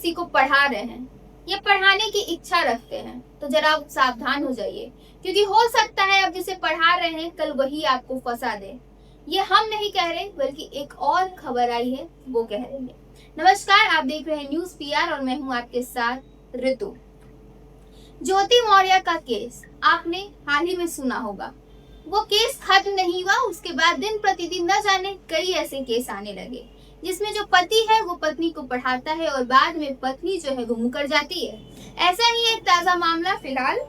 किसी को पढ़ा रहे हैं या पढ़ाने की इच्छा रखते हैं तो जरा आप सावधान हो जाइए, क्योंकि हो सकता है आप जिसे पढ़ा रहे हैं कल वही आपको फंसा दे। ये हम नहीं कह रहे, बल्कि एक और खबर आई है वो कह रही है। नमस्कार, आप देख रहे हैं न्यूज़ पीआर और मैं हूं आपके साथ ऋतु। ज्योति मौर्य का केस आपने हाल ही में सुना होगा। वो केस खत्म नहीं हुआ, उसके बाद दिन प्रतिदिन न जाने कई ऐसे केस आने लगे जिसमें जो पति है वो पत्नी को पढ़ाता है और बाद में पत्नी जो है वो मुकर जाती है। ऐसा ही एक ताजा मामला फिलहाल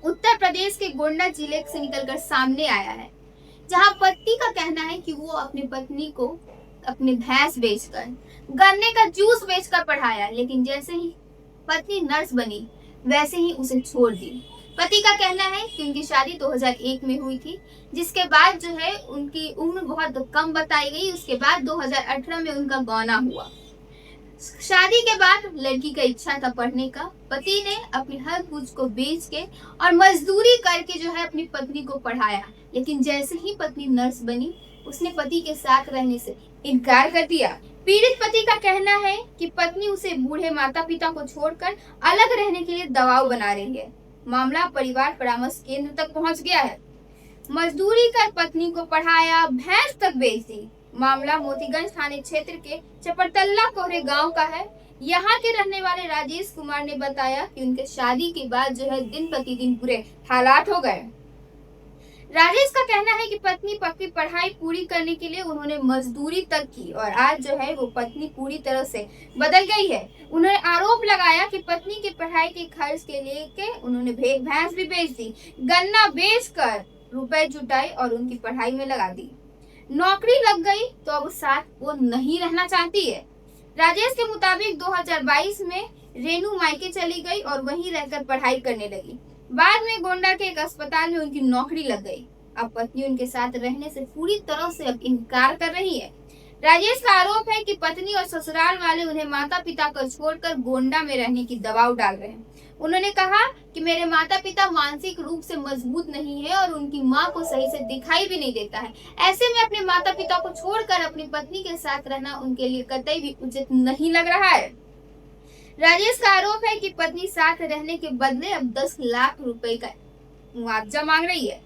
उत्तर प्रदेश के गोंडा जिले से निकलकर सामने आया है, जहां पति का कहना है कि वो अपनी पत्नी को अपनी भैंस बेचकर, गन्ने का जूस बेचकर पढ़ाया, लेकिन जैसे ही पत्नी नर्स बनी वैसे ही उसे छोड़ दी। पति का कहना है कि उनकी शादी 2001 में हुई थी, जिसके बाद जो है उनकी उम्र बहुत कम बताई गई। उसके बाद 2018 में उनका गौना हुआ। शादी के बाद लड़की का इच्छा था पढ़ने का। पति ने अपनी हर कुछ को बेच के और मजदूरी करके जो है अपनी पत्नी को पढ़ाया, लेकिन जैसे ही पत्नी नर्स बनी उसने पति के साथ रहने से इनकार कर दिया। पीड़ित पति का कहना है कि पत्नी उसे बूढ़े माता पिता को छोड़कर अलग रहने के लिए दबाव बना रही है। मामला परिवार परामर्श केंद्र तक पहुंच गया है। मजदूरी कर पत्नी को पढ़ाया, भैंस तक बेच दी। मामला मोतीगंज थाने क्षेत्र के चपरतल्ला कोहरे गांव का है। यहाँ के रहने वाले राजेश कुमार ने बताया कि उनके शादी के बाद जो है दिन प्रतिदिन बुरे हालात हो गए। राजेश का कहना है कि पत्नी की पढ़ाई पूरी करने के लिए उन्होंने मजदूरी तक की और आज जो है वो पत्नी पूरी तरह से बदल गई है। उन्होंने आरोप लगाया कि पत्नी की पढ़ाई के खर्च के लिए उन्होंने भैंस भी बेच दी, गन्ना बेचकर रुपए जुटाए और उनकी पढ़ाई में लगा दी। नौकरी लग गई तो अब साथ वो नहीं रहना चाहती है। राजेश के मुताबिक 2022 में रेनू मायके चली गई और वहीं रहकर पढ़ाई करने लगी। बाद में गोंडा के एक अस्पताल में उनकी नौकरी लग गई। अब पत्नी उनके साथ रहने से पूरी तरह से अब इनकार कर रही है। राजेश का आरोप है कि पत्नी और ससुराल वाले उन्हें माता पिता को छोड़कर गोंडा में रहने की दबाव डाल रहे हैं। उन्होंने कहा कि मेरे माता पिता मानसिक रूप से मजबूत नहीं है और उनकी माँ को सही से दिखाई भी नहीं देता है। ऐसे में अपने माता पिता को छोड़कर अपनी पत्नी के साथ रहना उनके लिए कतई भी उचित नहीं लग रहा है। राजेश का आरोप है कि पत्नी साथ रहने के बदले अब 10 लाख रुपए का मुआवजा मांग रही है।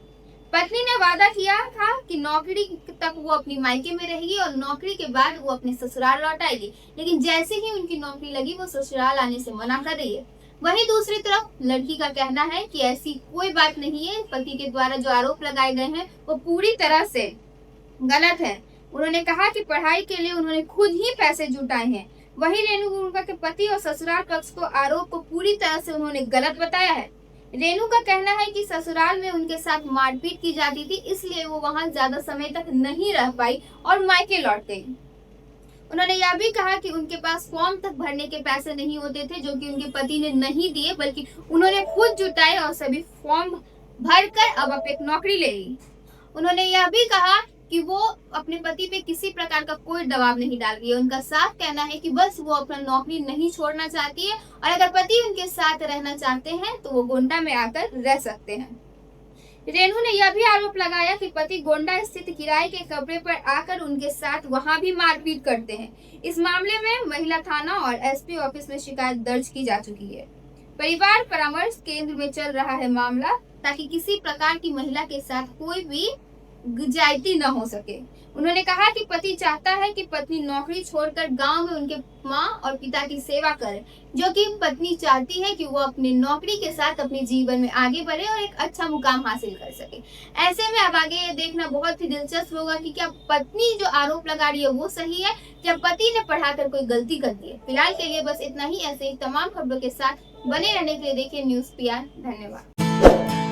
पत्नी ने वादा किया था कि नौकरी तक वो अपनी मायके में रहेगी और नौकरी के बाद वो अपने ससुराल लौट आएगी, लेकिन जैसे ही उनकी नौकरी लगी वो ससुराल आने से मना कर रही है। वहीं दूसरी तरफ लड़की का कहना है कि ऐसी कोई बात नहीं है, पति के द्वारा जो आरोप लगाए गए हैं वो पूरी तरह से गलत है। उन्होंने कहा कि पढ़ाई के लिए उन्होंने खुद ही पैसे जुटाए हैं। वहीं रेणु गुप्ता के पति और ससुराल पक्ष को आरोप को पूरी तरह से उन्होंने गलत बताया है। रेणु का कहना है कि ससुराल में उनके साथ मारपीट की जाती थी, इसलिए वो वहां ज्यादा समय तक नहीं रह पाई और मायके लौट गई। उन्होंने यह भी कहा कि उनके पास फॉर्म तक भरने के पैसे नहीं होते थे, जो कि उनके पति ने नहीं दिए, बल्कि उन्होंने खुद जुटाए और सभी फॉर्म भरकर अब एक नौकरी ले ली। उन्होंने यह भी कहा कि वो अपने पति पे किसी प्रकार का कोई दबाव नहीं डाल रही है। उनका साफ कहना है कि बस वो अपना नौकरी नहीं छोड़ना चाहती है और अगर पति उनके साथ रहना चाहते हैं तो वो गोंडा में आकर रह सकते हैं। रेणु ने यह भी आरोप लगाया कि पति गोंडा स्थित किराए के कमरे पर आकर उनके साथ वहां भी मारपीट करते हैं। इस मामले में महिला थाना और एसपी ऑफिस में शिकायत दर्ज की जा चुकी है। परिवार परामर्श केंद्र में चल रहा है मामला, ताकि किसी प्रकार की महिला के साथ कोई भी गुजाइती न हो सके। उन्होंने कहा कि पति चाहता है कि पत्नी नौकरी छोड़कर गांव में उनके मां और पिता की सेवा करे, जो कि पत्नी चाहती है कि वो अपनी नौकरी के साथ अपने जीवन में आगे बढ़े और एक अच्छा मुकाम हासिल कर सके। ऐसे में अब आगे ये देखना बहुत ही दिलचस्प होगा कि क्या पत्नी जो आरोप लगा रही है वो सही है, क्या पति ने पढ़ाकर कोई गलती कर दी है। फिलहाल के लिए बस इतना ही। ऐसे ही तमाम खबरों के साथ बने रहने के लिए देखिए न्यूज़ पीआर। धन्यवाद।